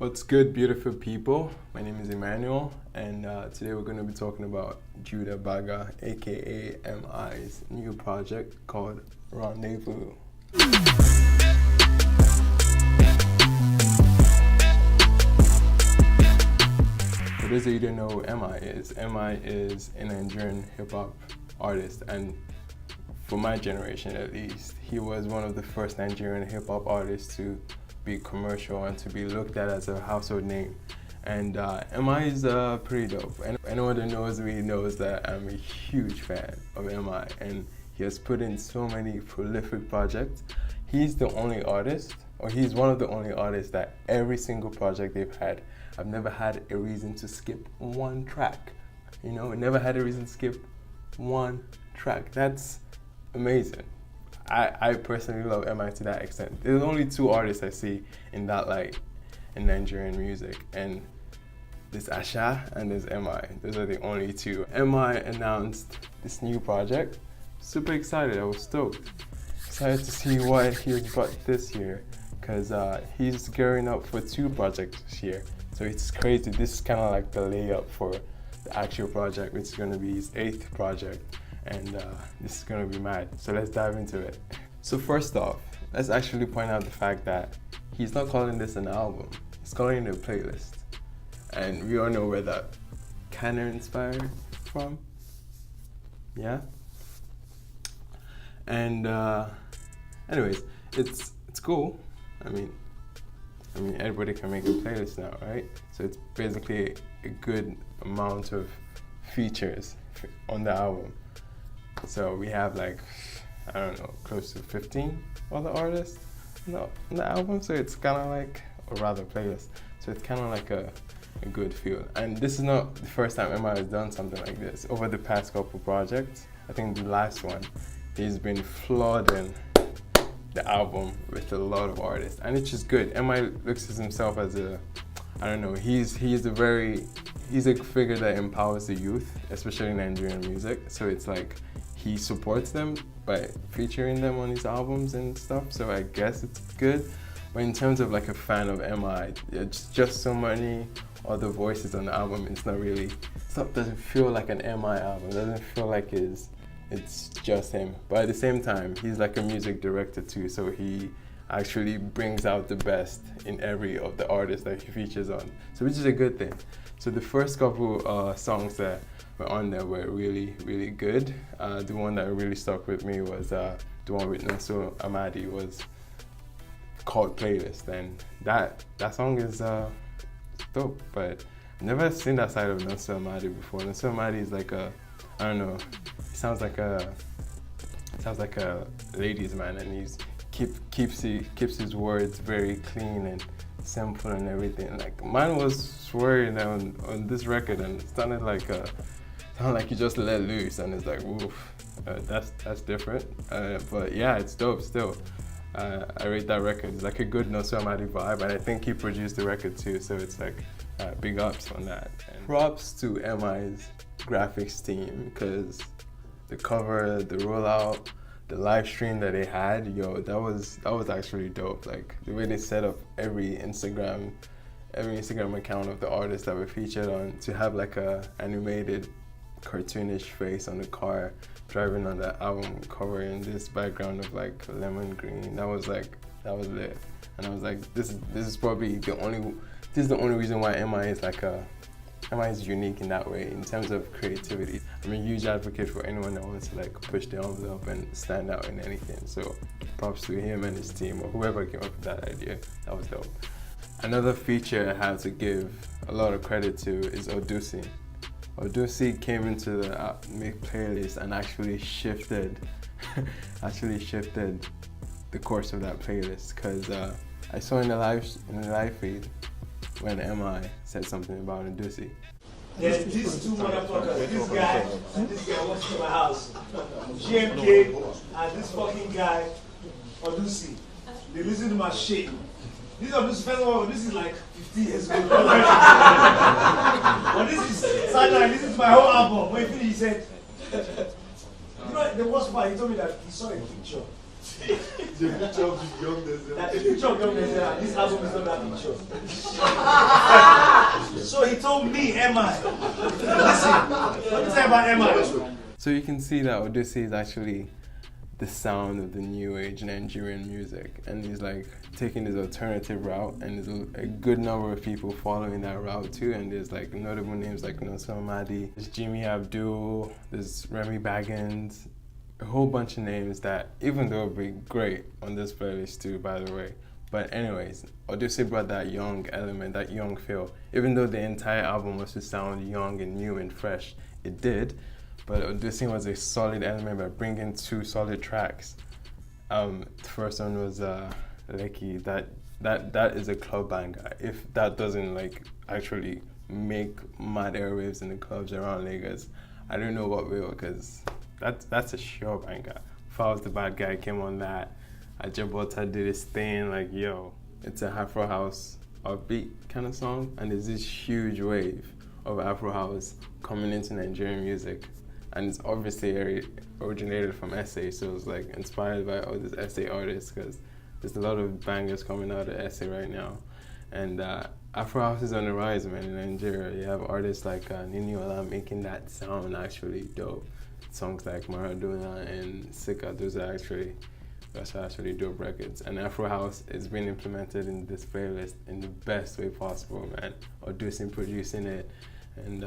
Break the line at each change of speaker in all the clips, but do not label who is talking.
What's good, beautiful people? My name is Emmanuel, and today we're going to be talking about Joules Da Abaga, aka M.I's new project called Rendezvous. For those of you who don't know who M.I is, M.I is a Nigerian hip-hop artist, and for my generation at least, he was one of the first Nigerian hip-hop artists to be commercial and to be looked at as a household name. And M.I is pretty dope. And anyone that knows me knows that I'm a huge fan of M.I, and he has put in so many prolific projects. He's the only artist, or he's one of the only artists that every single project they've had, I've never had a reason to skip one track. You know, never had a reason to skip one track. That's amazing. I personally love M.I to that extent. There's only two artists I see in that light in Nigerian music, and there's Asha and there's M.I. Those are the only two. M.I announced this new project. Super excited, I was stoked. Excited to see what he's brought this year, because he's gearing up for 2 projects this year. So it's crazy. This is kind of like the layup for the actual project, which is going to be his 8th project. And this is gonna be mad, so let's dive into it. So first off, let's actually point out the fact that he's not calling this an album, he's calling it a playlist. And we all know where that kind of inspired from, yeah? And anyways, it's cool. I mean everybody can make a playlist now, right? So it's basically a good amount of features on the album. So we have like, I don't know, close to 15 other artists on the album. So it's kind of like, or rather playlist. So it's kind of like a good feel. And this is not the first time M.I has done something like this. Over the past couple projects, I think the last one, he's been flooding the album with a lot of artists. And it's just good. M.I looks at himself as a, I don't know, he's a figure that empowers the youth, especially in Nigerian music. So it's like, he supports them by featuring them on his albums and stuff, so I guess it's good. But in terms of like a fan of M.I, it's just so many other voices on the album. It's not really, doesn't feel like an M.I album. It doesn't feel like it's just him. But at the same time, he's like a music director too, so he actually brings out the best in every of the artists that he features on. So which is a good thing. So the first couple songs that were on there were really, really good. The one that really stuck with me was the one with Nonso Amadi, was called Playlist, and that song is dope. But I've never seen that side of Nonso Amadi before. Nonso Amadi is like a, I don't know, he sounds like a ladies' man, and he's keeps his words very clean and simple and everything. Like mine was swearing on this record, and it sounded like you just let loose, and it's like, woof, that's different. But yeah, it's dope still. I rate that record. It's like a good Nonso Amadi vibe, and I think he produced the record too, so it's like big ups on that. And props to M.I's graphics team, because the cover, the rollout, the live stream that they had, yo, that was actually dope. Like the way they set up every Instagram account of the artists that were featured on, to have like a animated cartoonish face on the car driving on the album cover in this background of like lemon green. That was lit. And I was like, this is probably the only reason why M.I is unique in that way in terms of creativity. I'm a huge advocate for anyone that wants to like push the envelope and stand out in anything. So props to him and his team, or whoever came up with that idea. That was dope. Another feature I have to give a lot of credit to is Odunsi. Odunsi came into the playlist and actually shifted the course of that playlist, because I saw in the live feed when M.I said something about Odunsi.
There's these 2 motherfuckers, this guy walks to my house, GMK, and this fucking guy, Odunsi. They listen to my shit. This is first of all, this is like 50 years ago. But this is Santi, this is my whole album. When he finished, he said, you know, the worst part, he told me that he saw a picture. The picture of young Denzel. That the picture of young Denzel, this album is not that picture. know me, M.I. Listen, let me tell you about M.I.
So you can see that Odunsi is actually the sound of the new age Nigerian music, and he's like taking this alternative route, and there's a good number of people following that route too, and there's like notable names like Nosomadi, there's Jimmy Abdul, there's Remy Baggins, a whole bunch of names that even though would be great on this playlist too, by the way. But anyways, Odunsi brought that young element, that young feel. Even though the entire album was to sound young and new and fresh, it did. But Odunsi was a solid element by bringing 2 solid tracks. The first one was Lekki. That is a club banger. If that doesn't like actually make mad airwaves in the clubs around Lagos, I don't know what will, because that's a sure banger. Falz the bad guy came on that. Ajabota did his thing, like yo, it's a Afro House upbeat kind of song, and there's this huge wave of Afro House coming into Nigerian music. And it's obviously originated from SA, so it's like inspired by all these SA artists, because there's a lot of bangers coming out of SA right now. And Afro House is on the rise, man, in Nigeria. You have artists like Niniola making that sound actually dope. Songs like Maradona and Sika, those are actually dope records. And Afro House is being implemented in this playlist in the best way possible, man. Odunsi producing it, and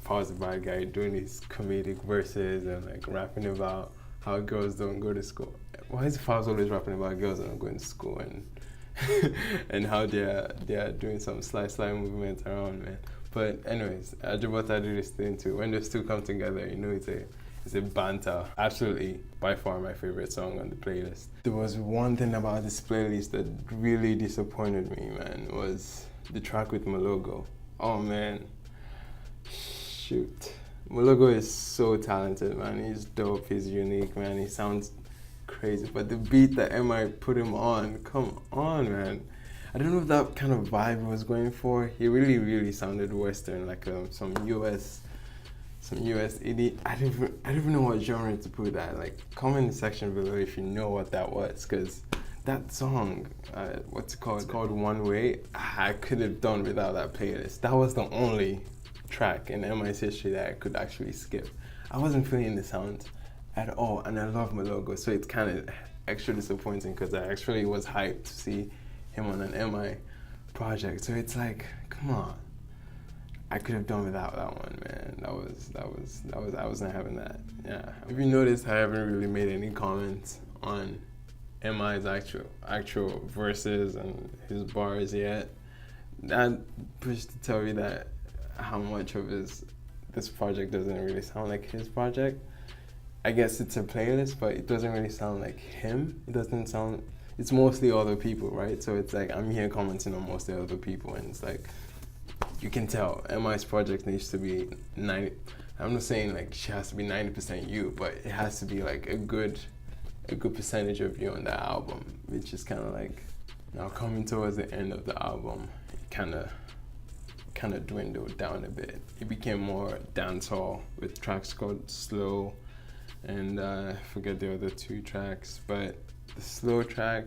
Falz the bad guy doing these comedic verses and like rapping about how girls don't go to school. Why is Falz always rapping about girls that don't go to school, and and how they're doing some slide movements around, man. But anyways, Ajabota do this thing too. When those two come together, you know it's a banter. Absolutely, by far my favorite song on the playlist. There was one thing about this playlist that really disappointed me, man, was the track with Moelogo. Oh man. Shoot. Moelogo is so talented, man. He's dope, he's unique, man. He sounds crazy. But the beat that M.I put him on, come on, man. I don't know if that kind of vibe he was going for. He really sounded Western, like some US indie. I don't even know what genre to put that. Like, comment in the section below if you know what that was, because that song, what's it called? It's called One Way. I could have done without that playlist. That was the only track in M.I's history that I could actually skip. I wasn't feeling the sound at all, and I love Moelogo, so it's kind of extra disappointing because I actually was hyped to see him on an M.I project. So it's like, come on, I could have done without that one, man. I wasn't having that. Yeah. If you noticed, I haven't really made any comments on M.I's actual verses and his bars yet. That pushed to tell you that how much of this project doesn't really sound like his project. I guess it's a playlist, but it doesn't really sound like him. It's mostly other people, right? So it's like I'm here commenting on mostly other people, and it's like you can tell M.I's project needs to be 90. I'm not saying like she has to be 90% you, but it has to be like a good percentage of you on that album, which is kind of like now coming towards the end of the album, it kind of dwindled down a bit. It became more dancehall with tracks called Slow, and I forget the other 2 tracks, but the slow track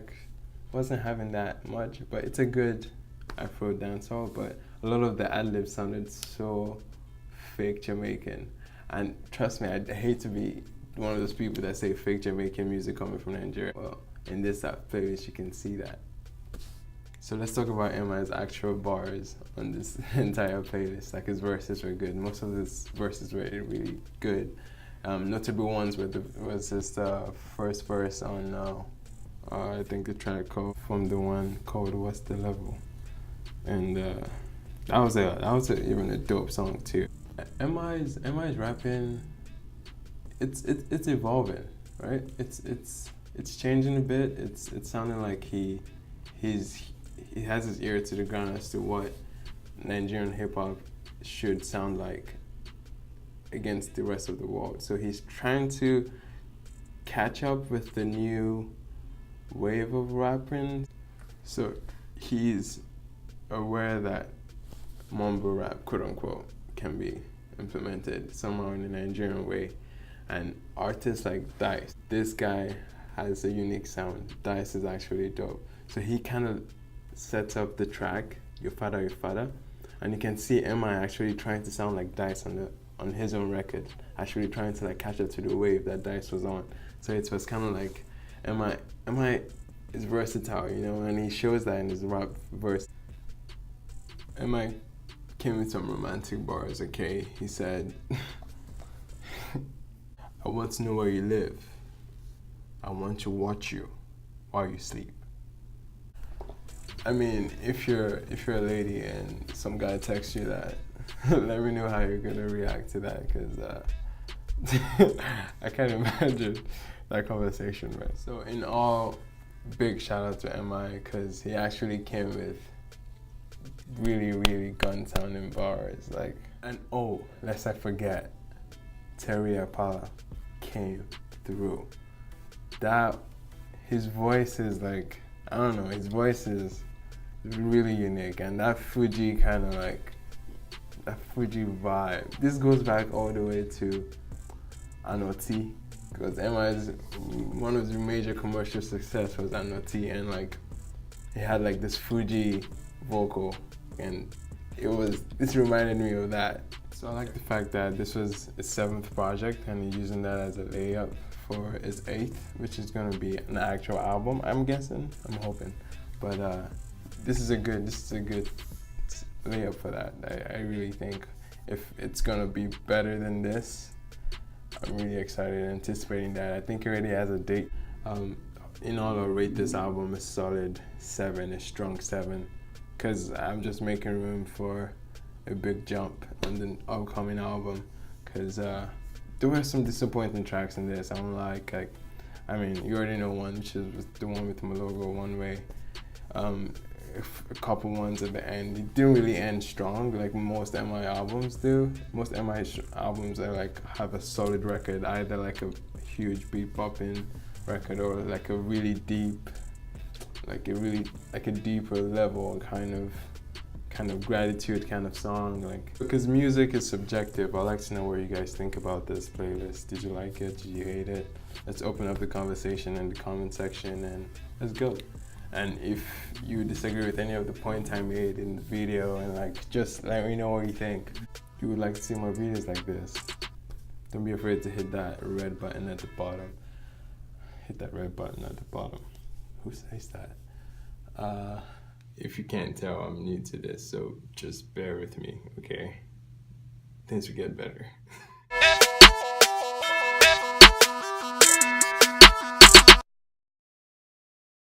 wasn't having that much, but it's a good Afro dancehall, but a lot of the ad-libs sounded so fake Jamaican. And trust me, I hate to be one of those people that say fake Jamaican music coming from Nigeria. Well, in this playlist, you can see that. So let's talk about M.I's actual bars on this entire playlist. Like, his verses were good. Most of his verses were really good. Notable ones was just the first verse on, I think the track called From the One called What's the Level, and that was even a dope song too. M.I's rapping, it's evolving, right? It's changing a bit. It's sounding like he has his ear to the ground as to what Nigerian hip hop should sound like against the rest of the world. So he's trying to catch up with the new wave of rapping. So he's aware that mumble rap, quote unquote, can be implemented somehow in the Nigerian way. And artists like Dice, this guy has a unique sound. Dice is actually dope. So he kind of sets up the track, Your Father, and you can see M.I actually trying to sound like Dice on his own record, actually trying to like catch up to the wave that Dice was on. So it was kind of like M.I is versatile, you know, and he shows that in his rap verse. M.I came with some romantic bars, okay? He said, I want to know where you live. I want to watch you while you sleep. I mean, if you're a lady and some guy texts you that, let me know how you're gonna react to that, because I can't imagine that conversation, man. So in all, big shout out to M.I, because he actually came with really, really gun sounding bars. Like, and oh, lest I forget, Apala came through. That, his voice is like, I don't know, his voice is really unique, and that Fuji kind of like, that Fuji vibe. This goes back all the way to Anoti, because M.I's one of the major commercial success was Anoti, and like he had like this Fuji vocal, and this reminded me of that. So I like the fact that this was his 7th project and he's using that as a layup for his 8th, which is gonna be an actual album, I'm guessing, I'm hoping. But this is a good layup for that. I really think if it's gonna be better than this, I'm really excited and anticipating that. I think he already has a date. In all, I'll rate this album a solid 7, a strong 7, because I'm just making room for a big jump on the upcoming album, because there were some disappointing tracks in this. I'm like, I mean, you already know one, which is the one with Moelogo, One Way. A couple ones at the end. It didn't really end strong like most M.I albums do. Most M.I albums are like have a solid record, either like a huge beat bopping record or like a really deep, like a deeper level kind of gratitude kind of song. Like, because music is subjective. I'd like to know what you guys think about this playlist. Did you like it? Did you hate it? Let's open up the conversation in the comment section and let's go. And if you disagree with any of the points I made in the video, and like, just let me know what you think. You would like to see more videos like this, don't be afraid to hit that red button at the bottom. Hit that red button at the bottom. Who says that? If you can't tell, I'm new to this, so just bear with me, okay? Things will get better.